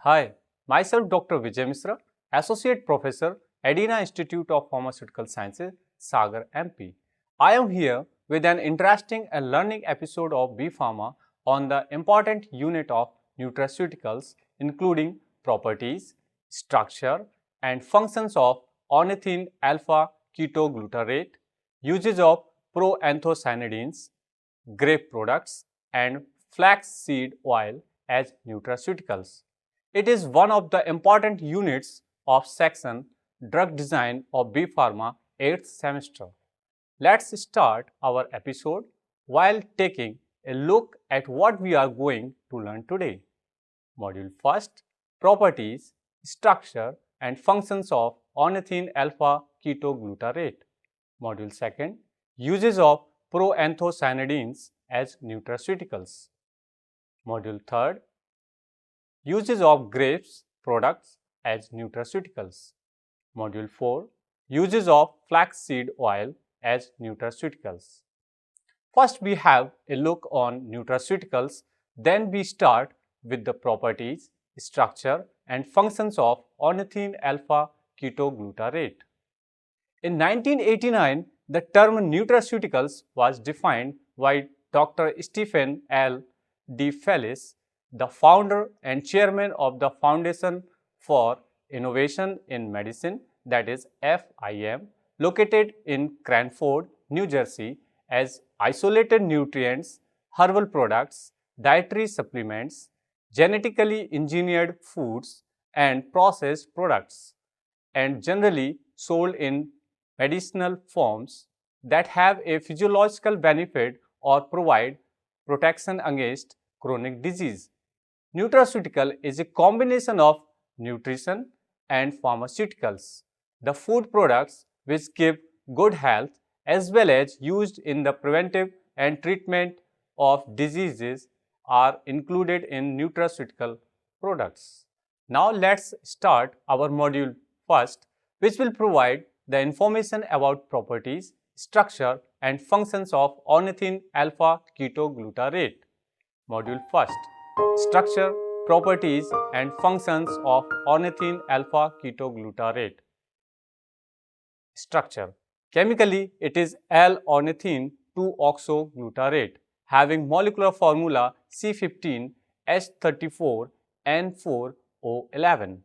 Hi, myself Dr. Vijay Misra, Associate Professor, Edina Institute of Pharmaceutical Sciences, Sagar, MP. I am here with an interesting and learning episode of B.Pharma on the important unit of nutraceuticals, including properties, structure, and functions of ornithine alpha ketoglutarate, uses of proanthocyanidins, grape products, and flaxseed oil as nutraceuticals. It is one of the important units of section Drug Design of B.Pharma 8th semester. Let's start our episode while taking a look at what we are going to learn today. Module 1st, Properties, Structure and Functions of Ornithine alpha ketoglutarate. Module 2nd, Uses of proanthocyanidins as nutraceuticals. Module 3rd, Uses of grapes products as nutraceuticals. Module 4, Uses of flaxseed oil as nutraceuticals. First, we have a look on nutraceuticals, then we start with the properties, structure and functions of ornithine alpha ketoglutarate. In 1989, the term nutraceuticals was defined by Dr. Stephen L. D. Fellis, the founder and chairman of the Foundation for Innovation in Medicine, that is FIM, located in Cranford, New Jersey, as isolated nutrients, herbal products, dietary supplements, genetically engineered foods, and processed products, and generally sold in medicinal forms that have a physiological benefit or provide protection against chronic disease. Nutraceutical is a combination of nutrition and pharmaceuticals, the food products which give good health as well as used in the preventive and treatment of diseases are included in nutraceutical products. Now let's start our module first, which will provide the information about properties, structure and functions of ornithine alpha ketoglutarate. Module 1st, Structure, Properties and Functions of Ornithine alpha ketoglutarate. Structure. Chemically, it is L-ornithine 2-oxoglutarate having molecular formula C15H34N4O11.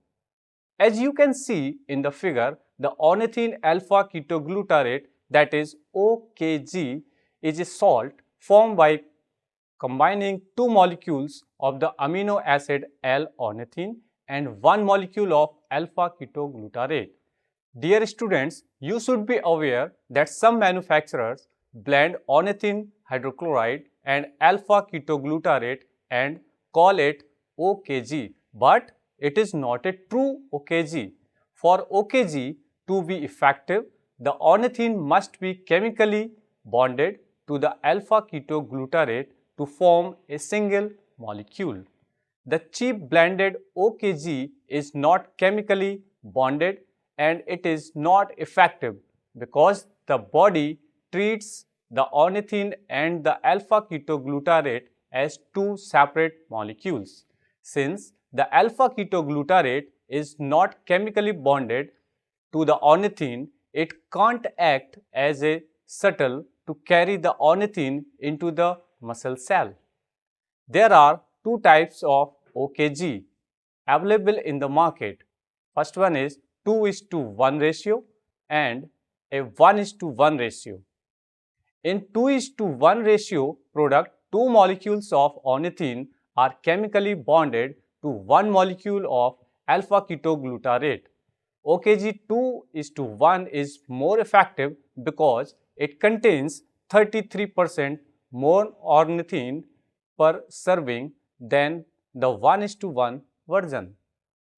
As you can see in the figure, the ornithine alpha ketoglutarate, that is OKG, is a salt formed by combining two molecules of the amino acid L-ornithine and one molecule of alpha ketoglutarate. Dear students, you should be aware that some manufacturers blend ornithine hydrochloride and alpha ketoglutarate and call it OKG, but it is not a true OKG. For OKG to be effective, the ornithine must be chemically bonded to the alpha ketoglutarate to form a single molecule. The cheap blended OKG is not chemically bonded and it is not effective because the body treats the ornithine and the alpha ketoglutarate as two separate molecules. Since the alpha ketoglutarate is not chemically bonded to the ornithine, it can't act as a shuttle to carry the ornithine into the muscle cell. There are two types of OKG available in the market. First one is 2:1 ratio and a 1:1 ratio. In 2:1 ratio product, two molecules of ornithine are chemically bonded to one molecule of alpha ketoglutarate. OKG 2:1 is more effective because it contains 33% more ornithine per serving than the 1:1 version.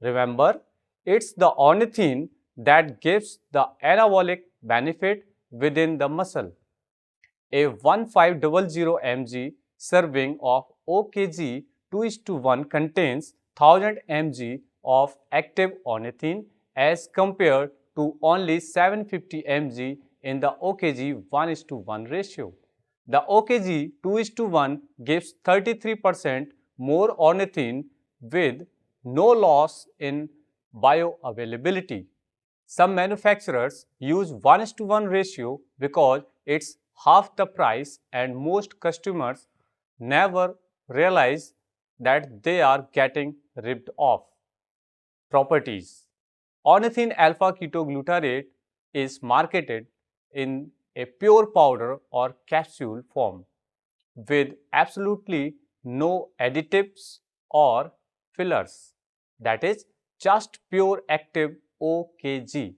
Remember, it's the ornithine that gives the anabolic benefit within the muscle. A 1500 mg serving of OKG 2:1 contains 1000 mg of active ornithine as compared to only 750 mg in the OKG 1:1 ratio. The OKG 2:1 gives 33% more ornithine with no loss in bioavailability. Some manufacturers use 1:1 ratio because it's half the price, and most customers never realize that they are getting ripped off. Properties: Ornithine alpha ketoglutarate is marketed in a pure powder or capsule form with absolutely no additives or fillers. That is just pure active OKG.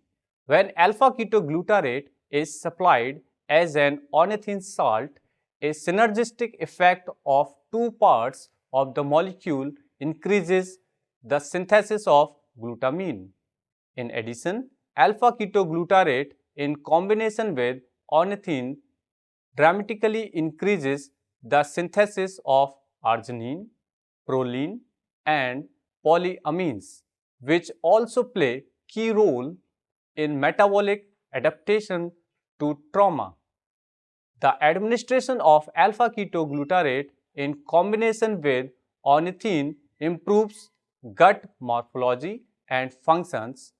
When alpha ketoglutarate is supplied as an ornithine salt, a synergistic effect of two parts of the molecule increases the synthesis of glutamine. In addition, alpha ketoglutarate in combination with ornithine dramatically increases the synthesis of arginine, proline, and polyamines, which also play key role in metabolic adaptation to trauma. The administration of alpha ketoglutarate in combination with ornithine improves gut morphology and functions,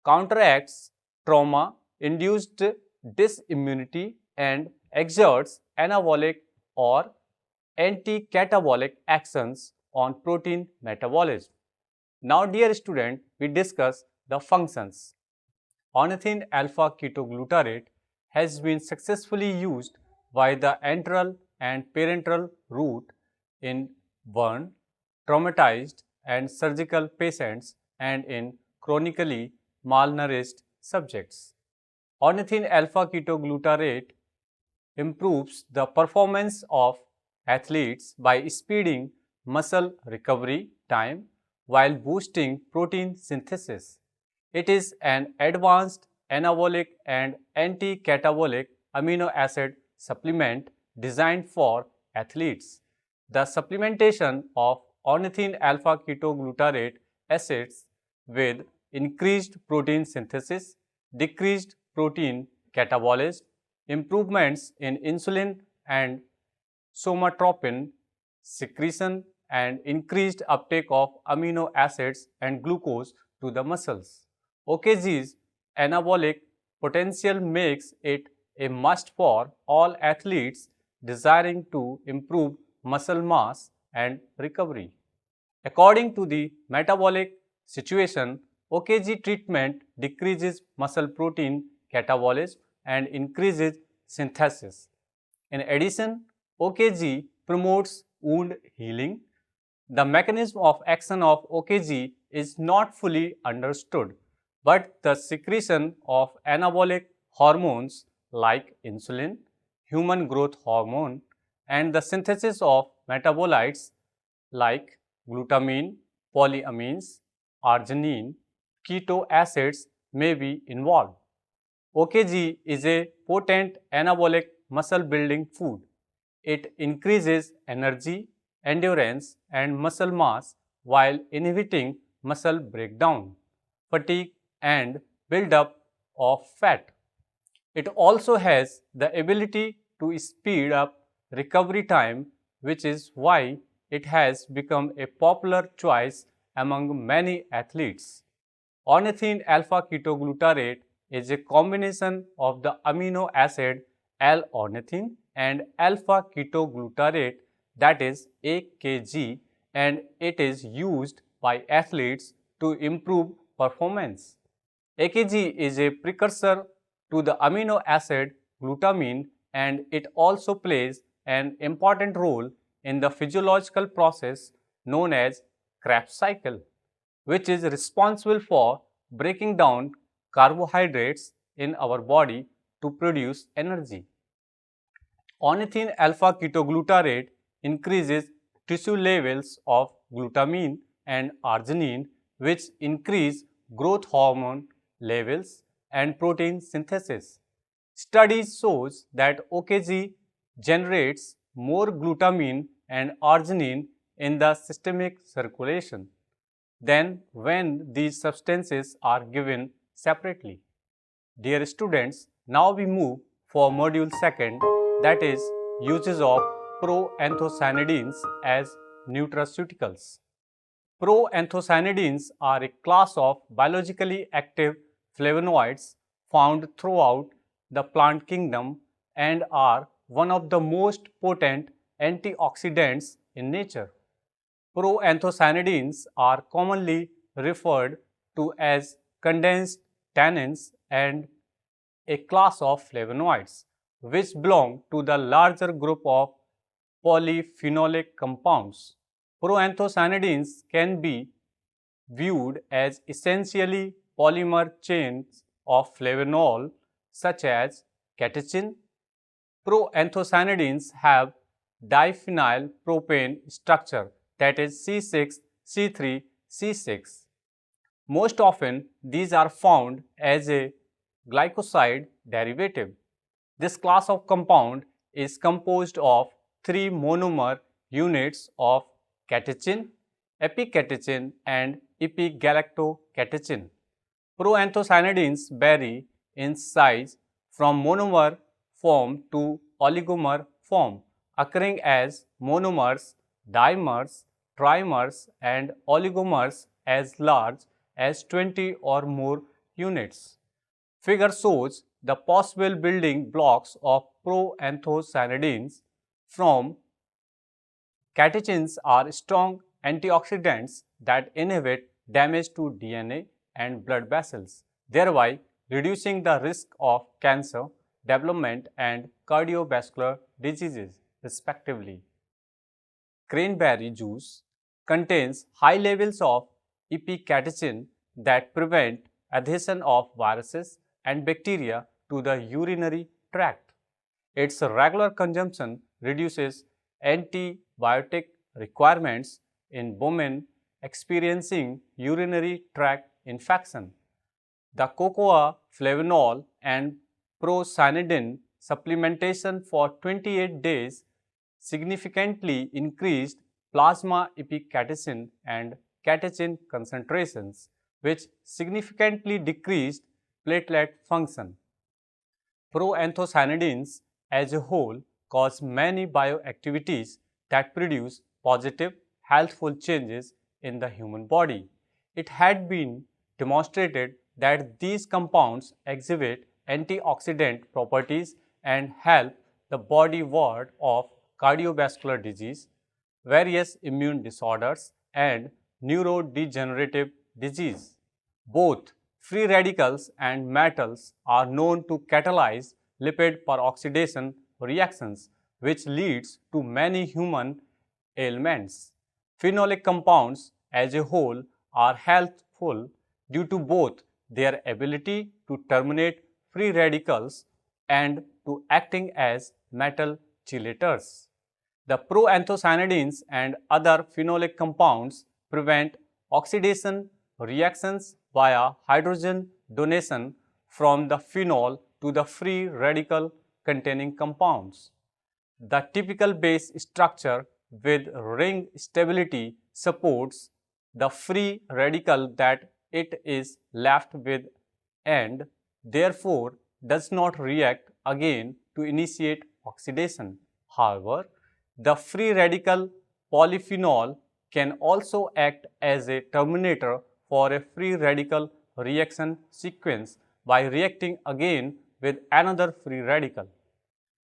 counteracts trauma-induced disimmunity, and exerts anabolic or anti-catabolic actions on protein metabolism. Now, dear student, we discuss the functions. Ornithine alpha ketoglutarate has been successfully used by the enteral and parenteral route in burn, traumatized, and surgical patients and in chronically malnourished subjects. Ornithine alpha ketoglutarate improves the performance of athletes by speeding muscle recovery time while boosting protein synthesis. It is an advanced anabolic and anti-catabolic amino acid supplement designed for athletes. The supplementation of ornithine alpha ketoglutarate acids with increased protein synthesis, decreased protein catabolism, improvements in insulin and somatropin secretion, and increased uptake of amino acids and glucose to the muscles. OKG's anabolic potential makes it a must for all athletes desiring to improve muscle mass and recovery. According to the metabolic situation, OKG treatment decreases muscle protein catabolism and increases synthesis. In addition, OKG promotes wound healing. The mechanism of action of OKG is not fully understood, but the secretion of anabolic hormones like insulin, human growth hormone, and the synthesis of metabolites like glutamine, polyamines, arginine, keto acids may be involved. OKG is a potent anabolic muscle building food. It increases energy, endurance, and muscle mass while inhibiting muscle breakdown, fatigue, and buildup of fat. It also has the ability to speed up recovery time, which is why it has become a popular choice among many athletes. Ornithine alpha ketoglutarate is a combination of the amino acid L-ornithine and alpha ketoglutarate, that is AKG, and it is used by athletes to improve performance. AKG is a precursor to the amino acid glutamine, and it also plays an important role in the physiological process known as Krebs cycle, which is responsible for breaking down carbohydrates in our body to produce energy. Ornithine alpha ketoglutarate increases tissue levels of glutamine and arginine, which increase growth hormone levels and protein synthesis. Studies shows that OKG generates more glutamine and arginine in the systemic circulation than when these substances are given separately. Dear students, now we move for module 2nd, that is uses of proanthocyanidins as nutraceuticals. Proanthocyanidins are a class of biologically active flavonoids found throughout the plant kingdom and are one of the most potent antioxidants in nature. Proanthocyanidins are commonly referred to as condensed tannins and a class of flavonoids, which belong to the larger group of polyphenolic compounds. Proanthocyanidins can be viewed as essentially polymer chains of flavanol such as catechin. Proanthocyanidins have diphenyl propane structure, that is C6C3C6. Most often, these are found as a glycoside derivative. This class of compound is composed of three monomer units of catechin, epicatechin and epigalactocatechin. Proanthocyanidins vary in size from monomer form to oligomer form, occurring as monomers, dimers, trimers and oligomers as large as 20 or more units. Figure shows the possible building blocks of proanthocyanidins. From catechins are strong antioxidants that inhibit damage to DNA and blood vessels, thereby reducing the risk of cancer development and cardiovascular diseases, respectively. Cranberry juice contains high levels of epicatechin that prevent adhesion of viruses and bacteria to the urinary tract. Its regular consumption reduces antibiotic requirements in women experiencing urinary tract infection. The cocoa flavanol and procyanidin supplementation for 28 days significantly increased plasma epicatechin and catechin concentrations, which significantly decreased platelet function. Proanthocyanidins as a whole cause many bioactivities that produce positive, healthful changes in the human body. It had been demonstrated that these compounds exhibit antioxidant properties and help the body ward off cardiovascular disease, various immune disorders, and neurodegenerative disease. Both free radicals and metals are known to catalyze lipid peroxidation reactions, which leads to many human ailments. Phenolic compounds as a whole are helpful due to both their ability to terminate free radicals and to acting as metal chelators. The proanthocyanidins and other phenolic compounds prevent oxidation reactions via hydrogen donation from the phenol to the free radical containing compounds. The typical base structure with ring stability supports the free radical that it is left with and therefore does not react again to initiate oxidation. However, the free radical polyphenol can also act as a terminator for a free radical reaction sequence by reacting again with another free radical.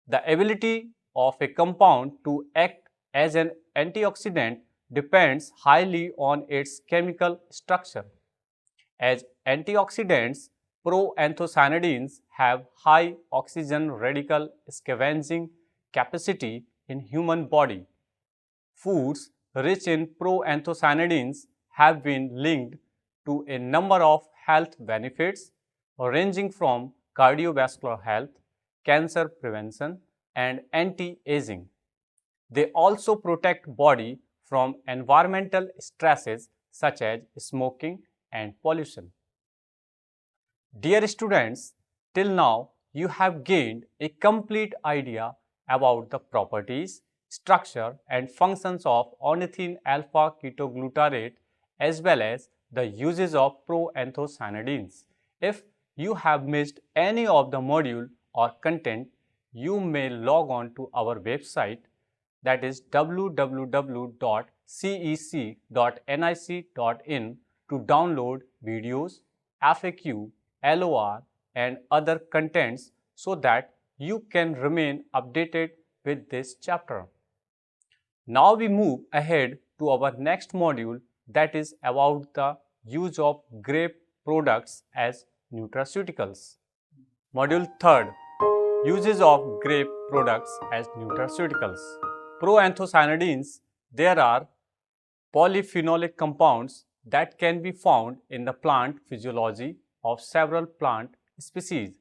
The ability of a compound to act as an antioxidant depends highly on its chemical structure. As antioxidants, proanthocyanidins have high oxygen radical scavenging capacity in human body. Foods rich in proanthocyanidins have been linked to a number of health benefits ranging from cardiovascular health, cancer prevention, and anti-aging. They also protect body from environmental stresses such as smoking and pollution. Dear students, till now you have gained a complete idea about the properties, structure and functions of ornithine alpha ketoglutarate as well as the uses of proanthocyanidins. If you have missed any of the module or content, you may log on to our website that is www.cec.nic.in to download videos, FAQ, LOR and other contents so that you can remain updated with this chapter. Now we move ahead to our next module, that is about the use of grape products as nutraceuticals. Module 3rd, Uses of grape products as nutraceuticals. Proanthocyanidins, there are polyphenolic compounds that can be found in the plant physiology of several plant species.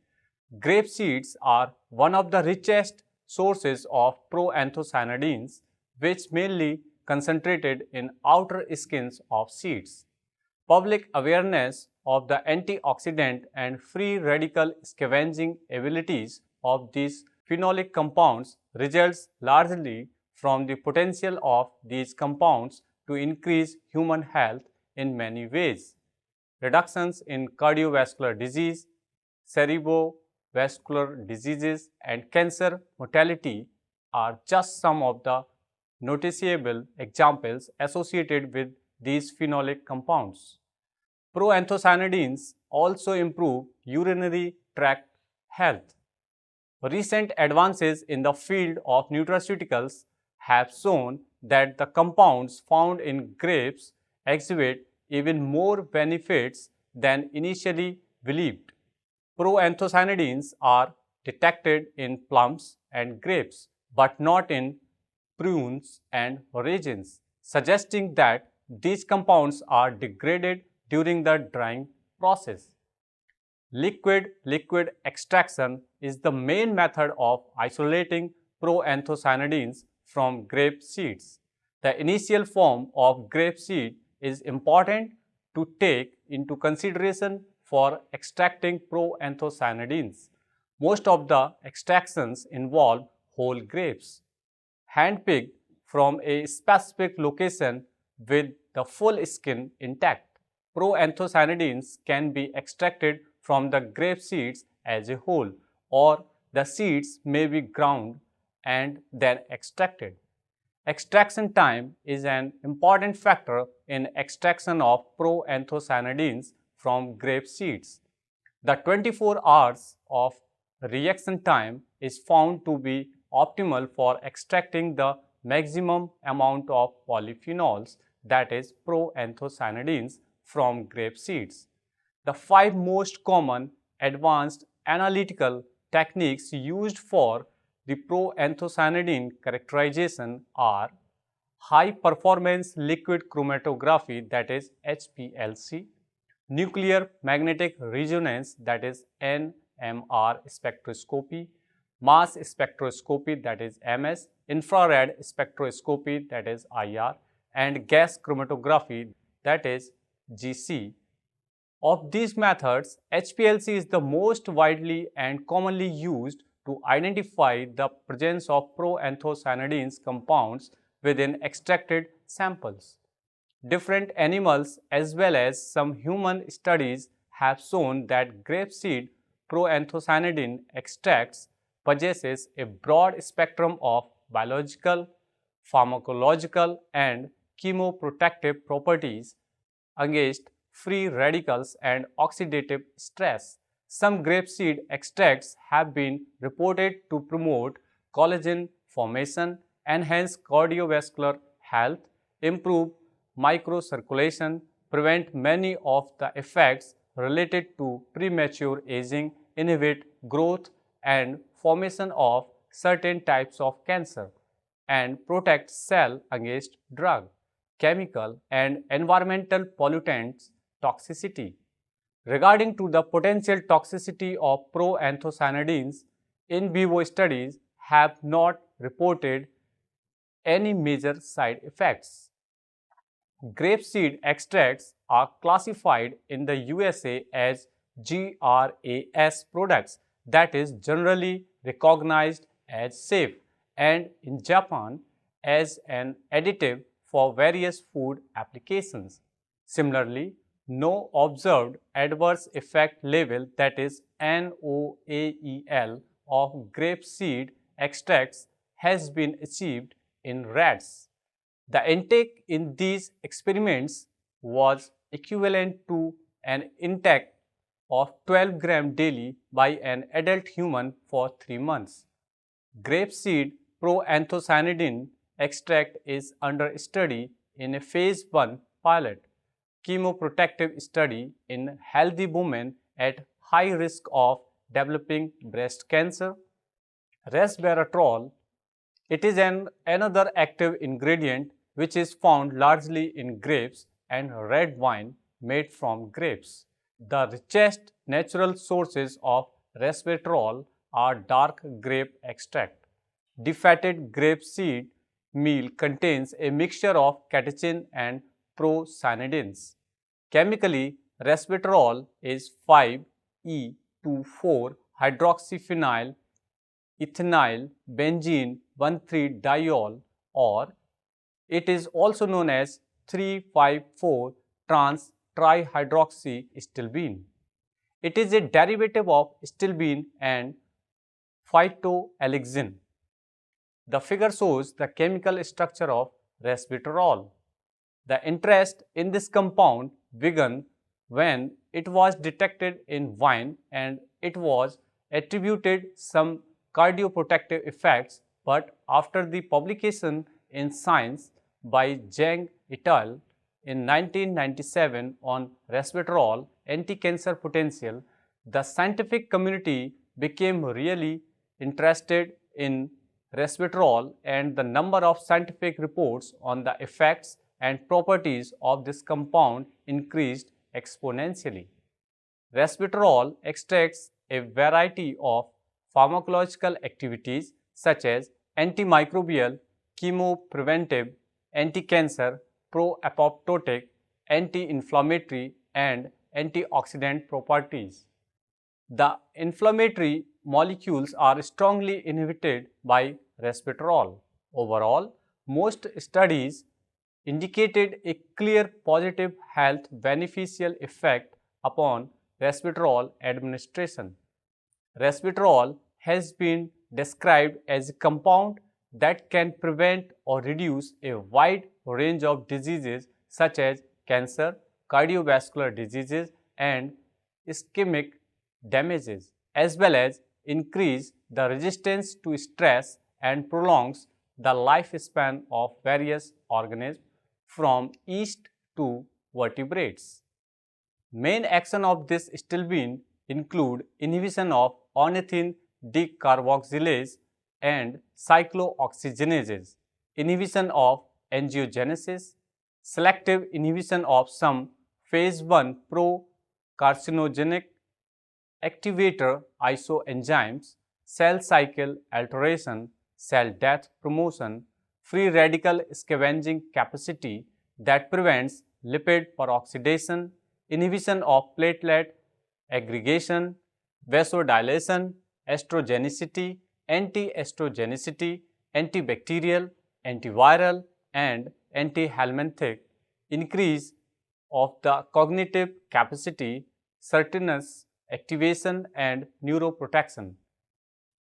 Grape seeds are one of the richest sources of proanthocyanidins, which mainly concentrated in outer skins of seeds. Public awareness of the antioxidant and free radical scavenging abilities of these phenolic compounds results largely from the potential of these compounds to increase human health in many ways. Reductions in cardiovascular disease, cerebrovascular diseases, and cancer mortality are just some of the noticeable examples associated with these phenolic compounds. Proanthocyanidins also improve urinary tract health. Recent advances in the field of nutraceuticals have shown that the compounds found in grapes exhibit even more benefits than initially believed. Proanthocyanidins are detected in plums and grapes, but not in prunes and raisins, suggesting that these compounds are degraded during the drying process. Liquid extraction is the main method of isolating proanthocyanidins from grape seeds. The initial form of grape seed is important to take into consideration for extracting proanthocyanidins. Most of the extractions involve whole grapes, handpicked from a specific location with the full skin intact. Proanthocyanidins can be extracted from the grape seeds as a whole, or the seeds may be ground and then extracted. Extraction time is an important factor in extraction of proanthocyanidins from grape seeds. The 24 hours of reaction time is found to be optimal for extracting the maximum amount of polyphenols, that is proanthocyanidins, from grape seeds. The 5 most common advanced analytical techniques used for the proanthocyanidin characterization are high performance liquid chromatography, that is HPLC, nuclear magnetic resonance, that is NMR spectroscopy, mass spectroscopy, that is MS, infrared spectroscopy, that is IR, and gas chromatography, that is GC. Of these methods, HPLC is the most widely and commonly used to identify the presence of proanthocyanidins compounds within extracted samples. Different animals as well as some human studies have shown that grapeseed proanthocyanidin extracts possesses a broad spectrum of biological, pharmacological, and chemoprotective properties against free radicals and oxidative stress. Some grapeseed extracts have been reported to promote collagen formation, enhance cardiovascular health, improve microcirculation, prevent many of the effects related to premature aging, inhibit growth and formation of certain types of cancer, and protect cell against drug, chemical, and environmental pollutants toxicity. Regarding to the potential toxicity of proanthocyanidins, in vivo studies have not reported any major side effects. Grapeseed extracts are classified in the USA as GRAS products, that is generally recognized as safe, and in Japan as an additive for various food applications. Similarly, no observed adverse effect level, that is NOAEL, of grapeseed extracts has been achieved in rats. The intake in these experiments was equivalent to an intake of 12 grams daily by an adult human for 3 months. Grapeseed proanthocyanidin extract is under study in a phase 1 pilot chemoprotective study in healthy women at high risk of developing breast cancer. Resveratrol, it is another active ingredient which is found largely in grapes and red wine made from grapes. The richest natural sources of resveratrol are dark grape extract. Defatted grape seed meal contains a mixture of catechin and procyanidins. Chemically, resveratrol is 5-E24 hydroxyphenyl ethynyl benzene 1,3-diol, or it is also known as 3,5,4 trans trihydroxystilbene. It is a derivative of stilbene and phytoalexin. The figure shows the chemical structure of resveratrol. The interest in this compound began when it was detected in wine and it was attributed some cardioprotective effects, but after the publication in Science by Zhang et al. In 1997 on resveratrol anti-cancer potential, the scientific community became really interested in resveratrol, and the number of scientific reports on the effects and properties of this compound increased exponentially. Resveratrol extracts a variety of pharmacological activities such as antimicrobial, chemopreventive, anti-cancer, pro-apoptotic, anti-inflammatory, and antioxidant properties. The inflammatory molecules are strongly inhibited by resveratrol. Overall, most studies indicated a clear positive health beneficial effect upon resveratrol administration. Resveratrol has been described as a compound that can prevent or reduce a wide range of diseases such as cancer, cardiovascular diseases, and ischemic damages, as well as increase the resistance to stress and prolongs the lifespan of various organisms from yeast to vertebrates. Main action of this stilbene include inhibition of ornithine decarboxylase and cyclooxygenases, inhibition of angiogenesis, selective inhibition of some phase 1 pro-carcinogenic activator isoenzymes, cell cycle alteration, cell death promotion, free radical scavenging capacity that prevents lipid peroxidation, inhibition of platelet aggregation, vasodilation, estrogenicity, anti-estrogenicity, antibacterial, antiviral, and anti-helminthic, increase of the cognitive capacity, certinous activation, and neuroprotection.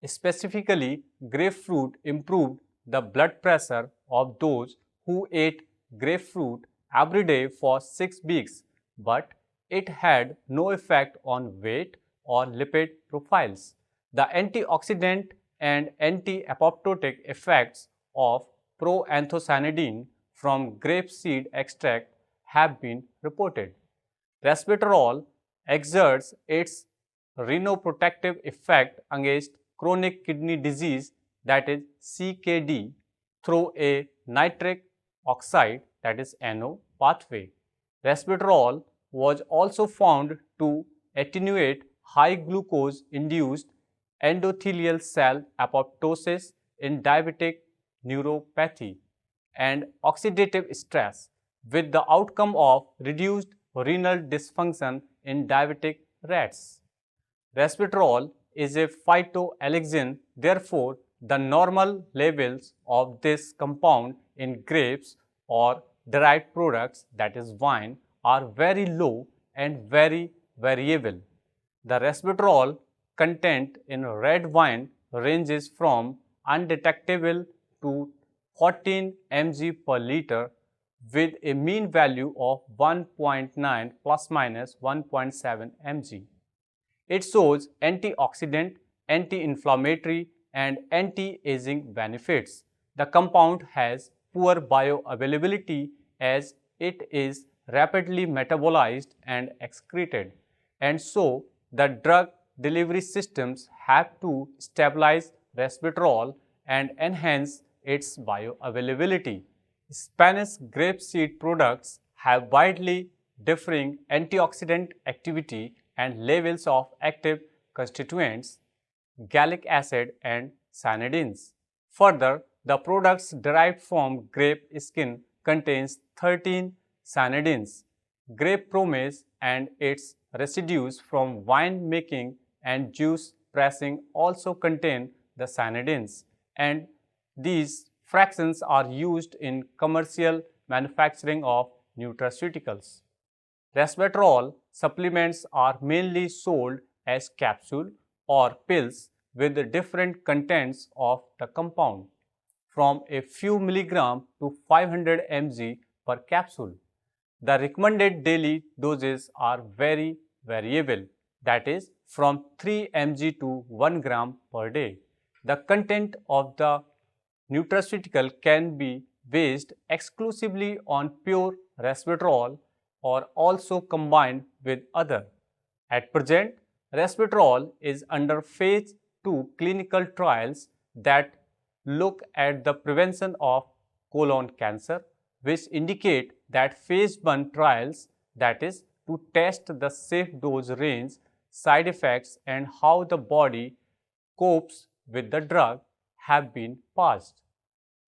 Specifically, grapefruit improved the blood pressure of those who ate grapefruit every day for 6 weeks, but it had no effect on weight or lipid profiles. The antioxidant and anti-apoptotic effects of proanthocyanidin from grapeseed extract have been reported. Resveratrol exerts its renoprotective effect against chronic kidney disease, that is CKD, through a nitric oxide, that is NO, pathway. Resveratrol was also found to attenuate high glucose induced endothelial cell apoptosis in diabetic neuropathy and oxidative stress, with the outcome of reduced renal dysfunction in diabetic rats. Resveratrol is a phytoalexin, therefore, the normal levels of this compound in grapes or derived products, that is wine, are very low and very variable. The resveratrol content in red wine ranges from undetectable to 14 mg per liter with a mean value of 1.9 plus minus 1.7 mg. It shows antioxidant, anti-inflammatory and anti-aging benefits. The compound has poor bioavailability as it is rapidly metabolized and excreted, and so the drug delivery systems have to stabilize resveratrol and enhance its bioavailability. Spanish grapeseed products have widely differing antioxidant activity and levels of active constituents, gallic acid and cyanidins. Further, the products derived from grape skin contains 13 cyanidins. Grape pomase and its residues from wine making and juice pressing also contain the cyanidins, and these fractions are used in commercial manufacturing of nutraceuticals. Resveratrol supplements are mainly sold as capsule or pills with different contents of the compound, from a few milligram to 500 mg per capsule. The recommended daily doses are very variable, that is from 3 mg to 1 gram per day. The content of the nutraceutical can be based exclusively on pure resveratrol or also combined with other. At present, resveratrol is under phase 2 clinical trials that look at the prevention of colon cancer, which indicate that phase 1 trials, that is to test the safe dose range, side effects and how the body copes with the drug, have been passed.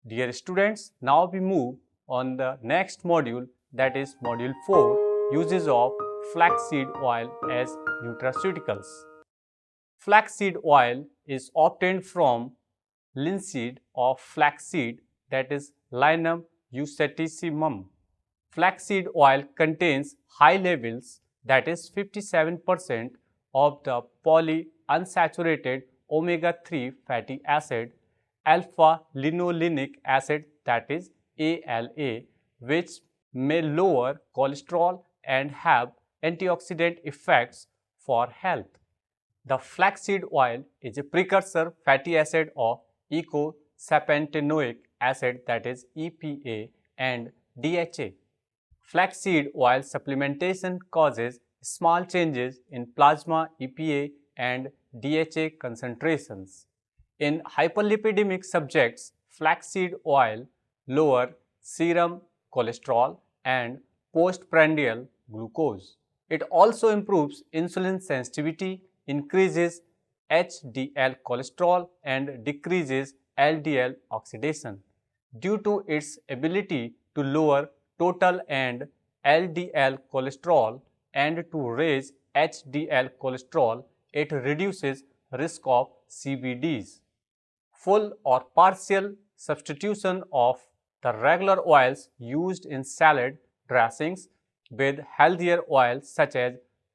Dear students, now we move on the next module, that is module 4, uses of flaxseed oil as nutraceuticals. Flaxseed oil is obtained from linseed of flaxseed, that is Linum eustachium. Flaxseed oil contains high levels, that is 57% of the polyunsaturated omega-3 fatty acid, alpha-linolenic acid, that is ALA, which may lower cholesterol and have antioxidant effects for health. The flaxseed oil is a precursor fatty acid of eicosapentaenoic acid, that is EPA, and DHA. Flaxseed oil supplementation causes small changes in plasma EPA and DHA concentrations. In hyperlipidemic subjects, flaxseed oil lower serum cholesterol and postprandial glucose. It also improves insulin sensitivity, increases HDL cholesterol and decreases LDL oxidation. Due to its ability to lower total and LDL cholesterol and to raise HDL cholesterol, it reduces risk of CVDs. Full or partial substitution of the regular oils used in salad dressings with healthier oils such as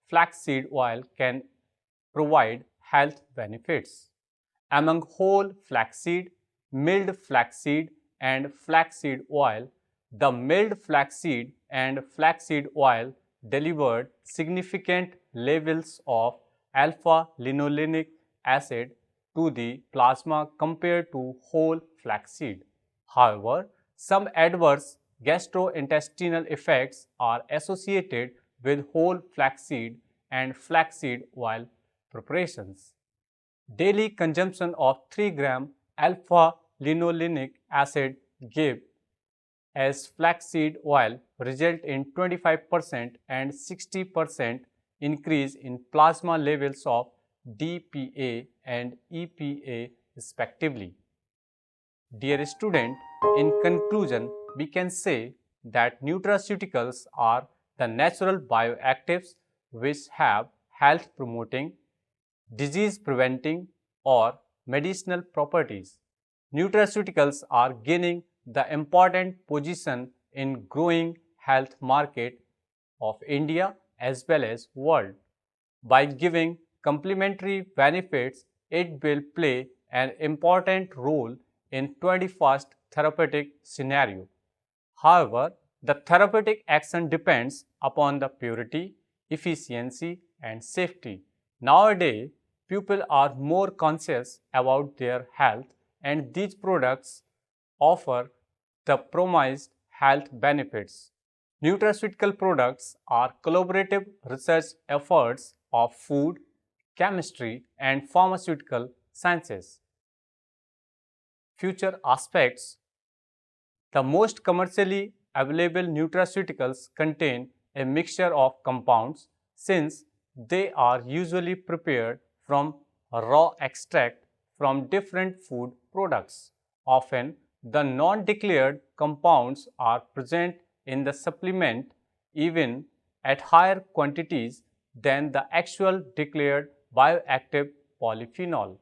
flaxseed oil can provide health benefits. Among whole flaxseed, milled flaxseed and flaxseed oil, the milled flaxseed and flaxseed oil delivered significant levels of alpha-linolenic acid to the plasma compared to whole flaxseed. However, some adverse gastrointestinal effects are associated with whole flaxseed and flaxseed oil preparations. Daily consumption of 3 gram alpha-linolenic acid give as flaxseed oil result in 25% and 60% increase in plasma levels of DPA and EPA respectively. Dear student, in conclusion, we can say that nutraceuticals are the natural bioactives which have health promoting, disease preventing or medicinal properties. Nutraceuticals are gaining the important position in growing health market of India as well as world. By giving complementary benefits, it will play an important role in 21st therapeutic scenario. However, the therapeutic action depends upon the purity, efficiency, and safety. Nowadays, people are more conscious about their health, and these products offer the promised health benefits. Nutraceutical products are collaborative research efforts of food, chemistry, and pharmaceutical sciences. Future aspects: the most commercially available nutraceuticals contain a mixture of compounds since they are usually prepared from raw extract from different food products. Often, the non-declared compounds are present in the supplement even at higher quantities than the actual declared bioactive polyphenol.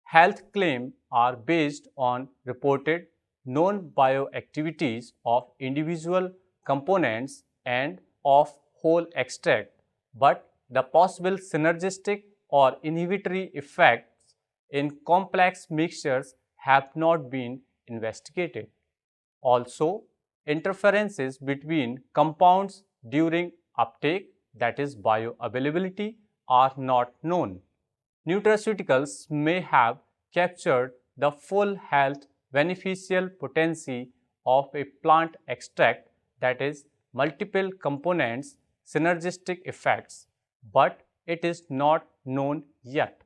Health claims are based on reported known bioactivities of individual components and of whole extract, but the possible synergistic or inhibitory effects in complex mixtures have not been investigated. Also, interferences between compounds during uptake, that is bioavailability, are not known. Nutraceuticals may have captured the full health beneficial potency of a plant extract, that is multiple components synergistic effects, but it is not known yet.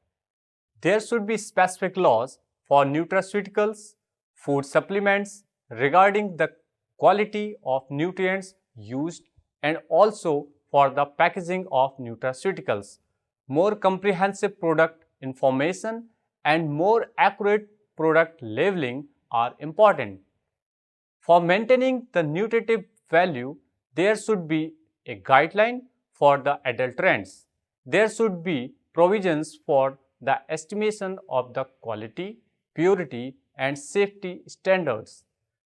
There should be specific laws for nutraceuticals, food supplements regarding the quality of nutrients used and also for the packaging of nutraceuticals. More comprehensive product information and more accurate product labeling are important. For maintaining the nutritive value, there should be a guideline for the adulterants. There should be provisions for the estimation of the quality, purity, and safety standards.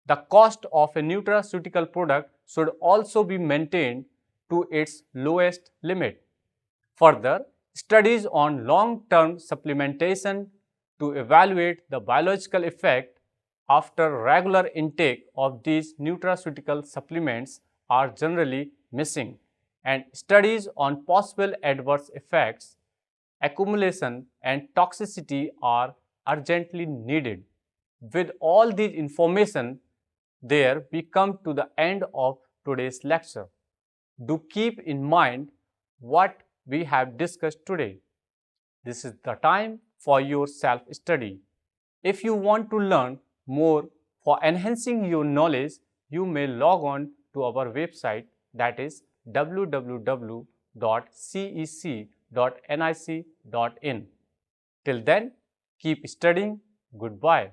The cost of a nutraceutical product should also be maintained to its lowest limit. Further, studies on long-term supplementation to evaluate the biological effect after regular intake of these nutraceutical supplements are generally missing, and studies on possible adverse effects, accumulation, and toxicity are urgently needed. With all this information, there we come to the end of today's lecture. Do keep in mind what we have discussed today. This is the time for your self-study. If you want to learn more for enhancing your knowledge, you may log on to our website, that is www.cec.nic.in. Till then, keep studying. Goodbye.